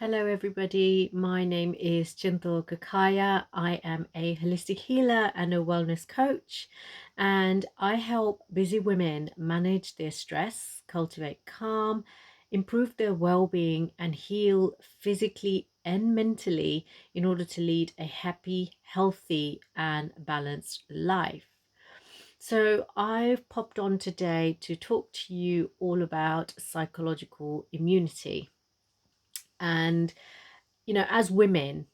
Hello, everybody. My name is Chintal Kakaya. I am a holistic healer and a wellness coach, and I help busy women manage their stress, cultivate calm, improve their well being, and heal physically and mentally in order to lead a happy, healthy, and balanced life. So, I've popped on today to talk to you all about psychological immunity. And as women,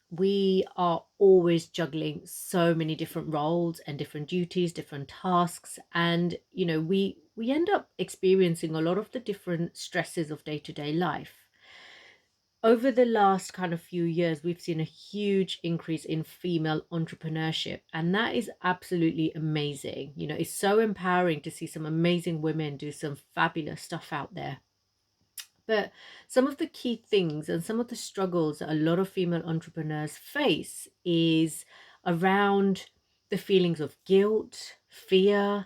we are always juggling so many different roles and different duties, different tasks, and we end up experiencing a lot of the different stresses of day-to-day life. Over the last kind of few years, we've seen a huge increase in female entrepreneurship, and that is absolutely amazing. It's so empowering to see some amazing women do some fabulous stuff out there. But some of the key things and some of the struggles that a lot of female entrepreneurs face is around the feelings of guilt, fear,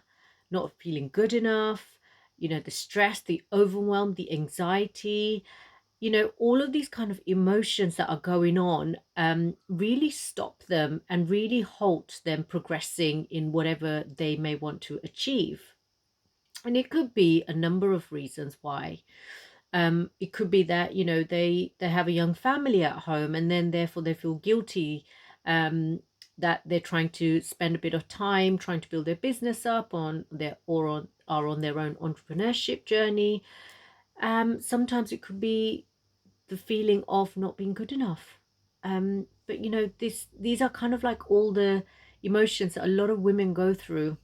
not feeling good enough, the stress, the overwhelm, the anxiety, all of these kind of emotions that are going on really stop them and really halt them progressing in whatever they may want to achieve. And it could be a number of reasons why. It could be that they have a young family at home, and then therefore they feel guilty that they're trying to spend a bit of time trying to build their business up on their or on are on their own entrepreneurship journey. Sometimes it could be the feeling of not being good enough. But these are kind of like all the emotions that a lot of women go through,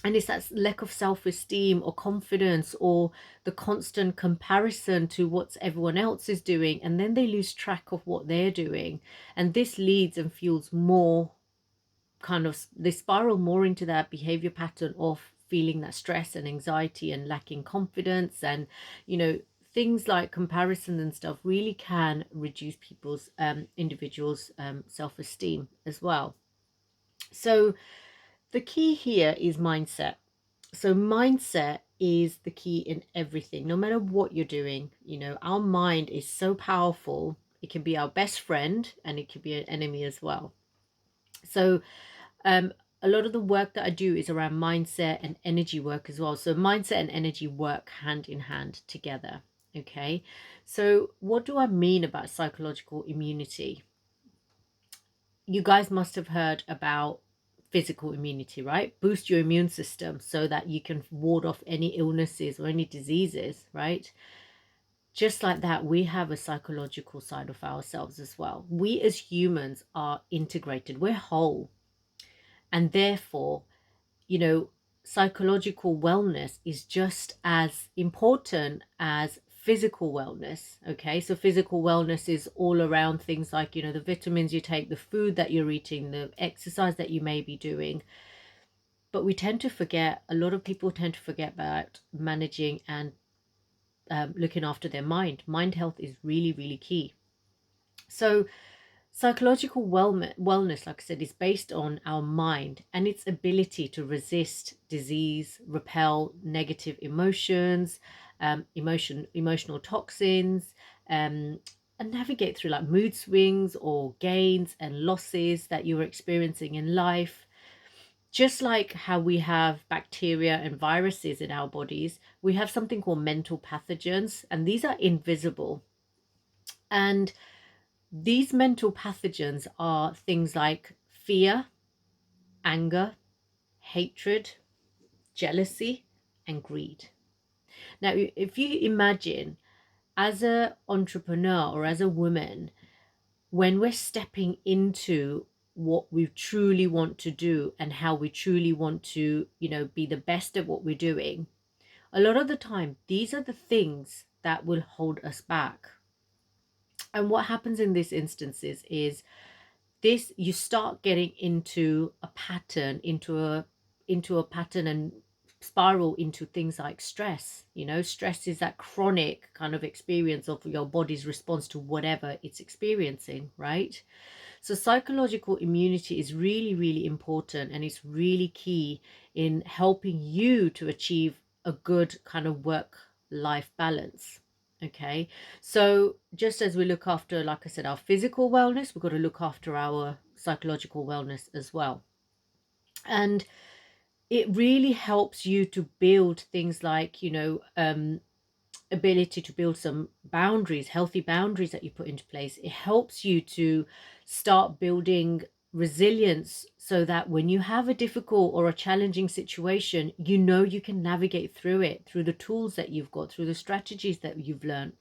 and it's that lack of self-esteem or confidence or the constant comparison to what everyone else is doing, and then they lose track of what they're doing, and this leads and fuels more kind of they spiral more into that behavior pattern of feeling that stress and anxiety and lacking confidence. And things like comparison and stuff really can reduce people's individuals self-esteem as well. So the key here is mindset. So mindset is the key in everything, no matter what you're doing. Our mind is so powerful. It can be our best friend and it can be an enemy as well. So a lot of the work that I do is around mindset and energy work as well. So mindset and energy work hand in hand together. Okay. So what do I mean about psychological immunity? You guys must have heard about physical immunity, right? Boost your immune system so that you can ward off any illnesses or any diseases, right? Just like that, we have a psychological side of ourselves as well. We as humans are integrated, we're whole. And therefore, you know, psychological wellness is just as important as physical wellness. Okay, so physical wellness is all around things like, the vitamins you take, the food that you're eating, the exercise that you may be doing. But we tend to forget, a lot of people tend to forget about managing and looking after their mind. Mind health is really, really key. So, psychological wellness, like I said, is based on our mind and its ability to resist disease, repel negative emotions, emotional toxins, and navigate through like mood swings or gains and losses that you're experiencing in life. Just like how we have bacteria and viruses in our bodies, we have something called mental pathogens, and these are invisible. And these mental pathogens are things like fear, anger, hatred, jealousy, and greed. Now, if you imagine as an entrepreneur or as a woman, when we're stepping into what we truly want to do and how we truly want to, be the best at what we're doing, a lot of the time, these are the things that will hold us back. And what happens in these instances is this you start getting into a pattern, into a pattern and spiral into things like stress. Stress is that chronic kind of experience of your body's response to whatever it's experiencing, right? So psychological immunity is really, really important, and it's really key in helping you to achieve a good kind of work life balance. Okay, so just as we look after, like I said, our physical wellness, we've got to look after our psychological wellness as well. And it really helps you to build things like, ability to build some boundaries, healthy boundaries that you put into place. It helps you to start building resilience so that when you have a difficult or a challenging situation, you know you can navigate through it through the tools that you've got, through the strategies that you've learned.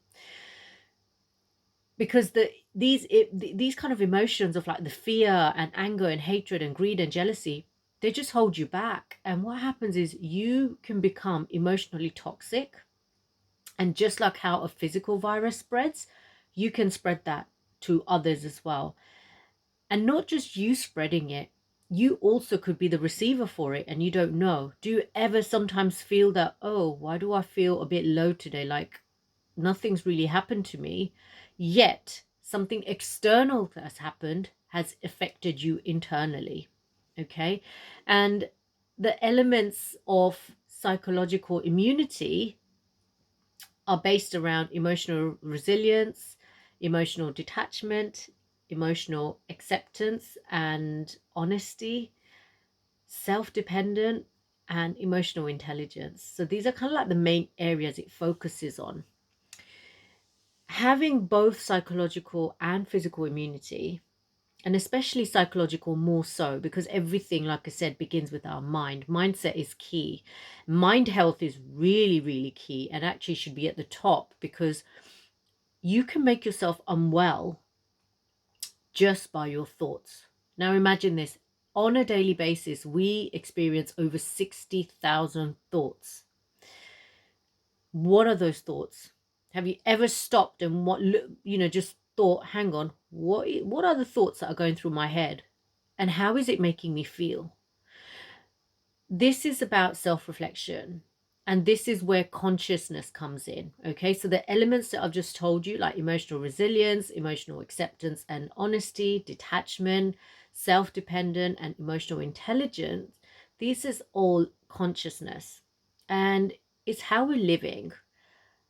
Because these kind of emotions of like the fear and anger and hatred and greed and jealousy, they just hold you back. And what happens is you can become emotionally toxic. And just like how a physical virus spreads, you can spread that to others as well. And not just you spreading it, you also could be the receiver for it and you don't know. Do you ever sometimes feel that, oh, why do I feel a bit low today? Like nothing's really happened to me, yet something external that has happened has affected you internally. Okay. And the elements of psychological immunity are based around emotional resilience, emotional detachment, emotional acceptance and honesty, self dependent, and emotional intelligence. So these are kind of like the main areas it focuses on. Having both psychological and physical immunity, and especially psychological more so, because everything, like I said, begins with our mind. Mindset is key. Mind health is really, really key and actually should be at the top, because you can make yourself unwell just by your thoughts. Now imagine this. On a daily basis, we experience over 60,000 thoughts. What are those thoughts? Have you ever stopped and just thought, hang on, what are the thoughts that are going through my head? And how is it making me feel? This is about self-reflection. And this is where consciousness comes in. Okay, so the elements that I've just told you, like emotional resilience, emotional acceptance and honesty, detachment, self-dependent, and emotional intelligence, this is all consciousness. And it's how we're living.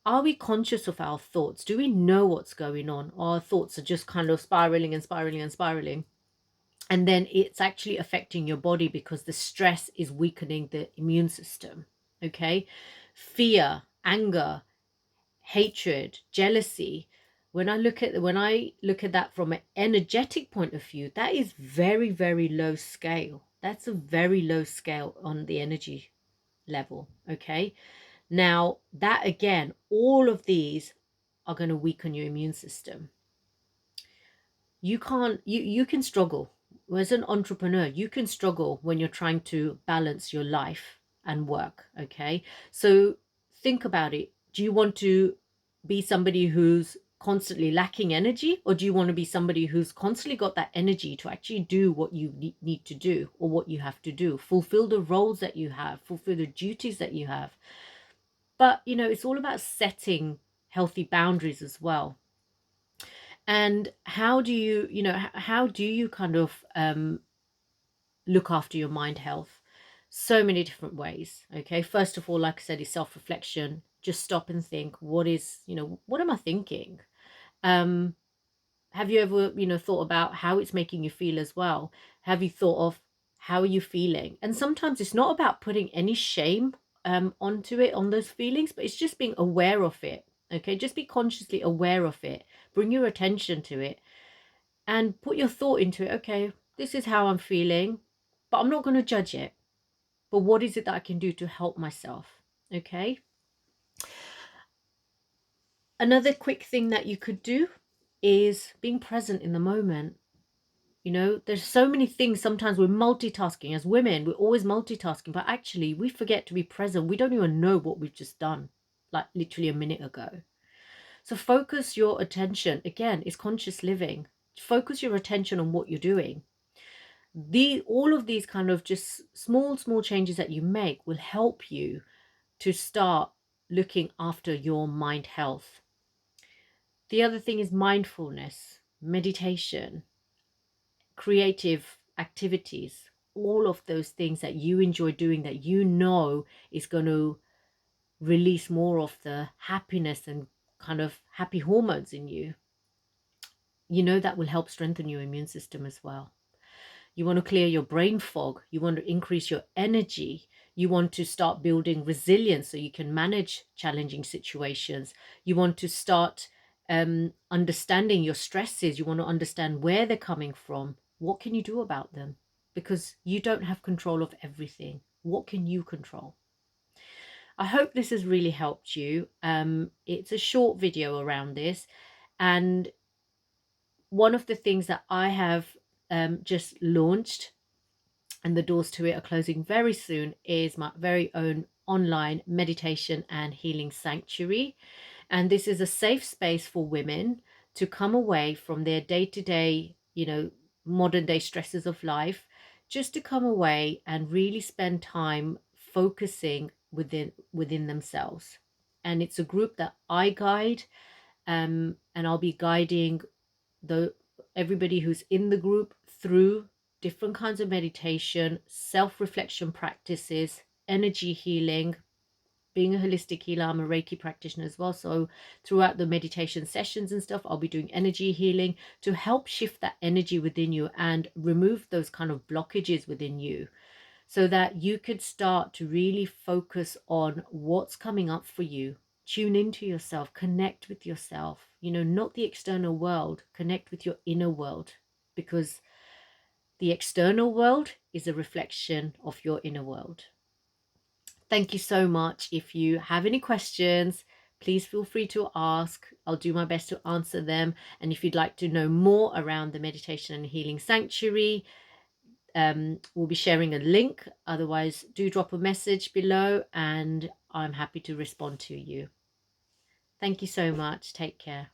Are we conscious of our thoughts? Do we know what's going on? Our thoughts are just kind of spiraling and spiraling and spiraling. And then it's actually affecting your body because the stress is weakening the immune system. Okay. Fear, anger, hatred, jealousy. When I look at that from an energetic point of view, that is very, very low scale. That's a very low scale on the energy level. Okay. Now, that again, all of these are going to weaken your immune system. You can struggle. As an entrepreneur, you can struggle when you're trying to balance your life and work. Okay. So think about it. Do you want to be somebody who's constantly lacking energy, or do you want to be somebody who's constantly got that energy to actually do what you need to do, or what you have to do, fulfill the roles that you have, fulfill the duties that you have? But it's all about setting healthy boundaries as well. And how do how do you kind of look after your mind health? So many different ways. Okay, first of all, like I said, is self-reflection. Just stop and think, what am I thinking? um have you ever thought about how it's making you feel as well? Have you thought of how are you feeling? And sometimes it's not about putting any shame onto it, on those feelings, but it's just being aware of it. Okay, just be consciously aware of it, bring your attention to it, and put your thought into it. Okay, this is how I'm feeling, but I'm not going to judge it. But what is it that I can do to help myself? Okay. Another quick thing that you could do is being present in the moment. There's so many things. Sometimes we're multitasking. As women, we're always multitasking, but actually we forget to be present. We don't even know what we've just done, like literally a minute ago. So focus your attention. Again, it's conscious living. Focus your attention on what you're doing. All of these kind of just small changes that you make will help you to start looking after your mind health. The other thing is mindfulness, meditation, creative activities, all of those things that you enjoy doing, that is going to release more of the happiness and kind of happy hormones in you, you know that will help strengthen your immune system as well. You want to clear your brain fog. You want to increase your energy. You want to start building resilience so you can manage challenging situations. You want to start understanding your stresses. You want to understand where they're coming from. What can you do about them? Because you don't have control of everything. What can you control? I hope this has really helped you. It's a short video around this. And one of the things that I have just launched, and the doors to it are closing very soon, is my very own online meditation and healing sanctuary. And this is a safe space for women to come away from their day-to-day, modern day stresses of life, just to come away and really spend time focusing within themselves. And it's a group that I guide, and I'll be guiding the everybody who's in the group through different kinds of meditation, self-reflection practices, energy healing. Being a holistic healer, I'm a Reiki practitioner as well. So throughout the meditation sessions and stuff, I'll be doing energy healing to help shift that energy within you and remove those kind of blockages within you, so that you could start to really focus on what's coming up for you. Tune into yourself, connect with yourself, not the external world, connect with your inner world, because the external world is a reflection of your inner world. Thank you so much. If you have any questions, please feel free to ask. I'll do my best to answer them. And if you'd like to know more around the Meditation and Healing Sanctuary, we'll be sharing a link. Otherwise, do drop a message below and I'm happy to respond to you. Thank you so much. Take care.